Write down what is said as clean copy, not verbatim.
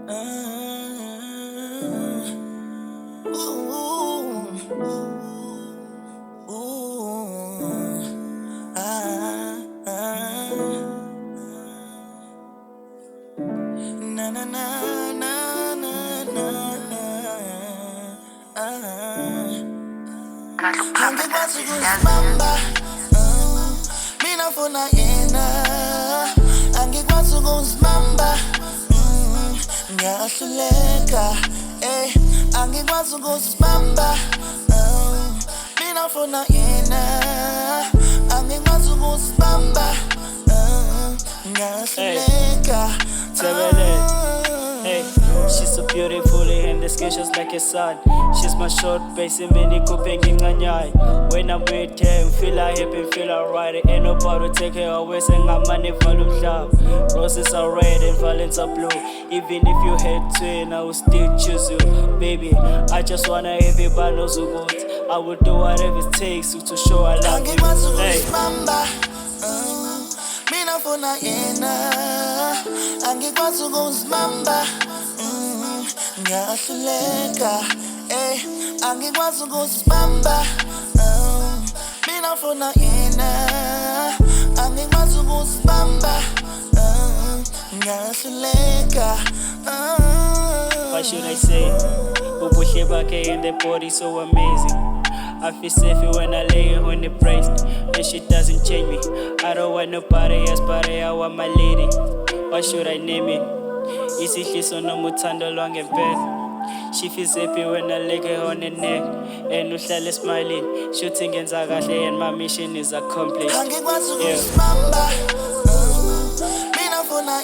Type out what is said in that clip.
Na na na na na na. Angikwazi ukuzibamba, mina ngifuna yena. Angikwazi ukuzibamba, ngiyahluleka. Angikwazi ukuzibamba, mina ngifuna yena. Angikwazi ukuzibamba, ngiyahluleka. Mthebelele. Hey, she's so beautiful and the skin just like a sun. She's my short base and many coping in Ganyai. When I'm with her, feel I happy, feel alright. Ain't nobody take her away, saying I'm money volume sharp. Roses are red and violets are blue. Even if you hate twin, I will still choose you. Baby, I just wanna everybody knows you good. I will do whatever it takes to show I love you. Hey. Mina ngifuna yena. Angikwazi ukuzibamba, ngiyahluleka. Angikwazi ukuzibamba, mina ngifuna yena. Angikwazi ukuzibamba, ngiyahluleka. What should I say? Ubuhle bakhe and the body so amazing. I feel safe when I lay her on the breast, and she doesn't change me. I don't want nobody else, but I want my lady. What should I name it? Isihliso noma uthando lwangempela. She feels happy when I lay her on the neck, and uhlale smiling. Shooting ngenza kahle and my mission is accomplished. Angikwazi ukuzibamba, mina ngifuna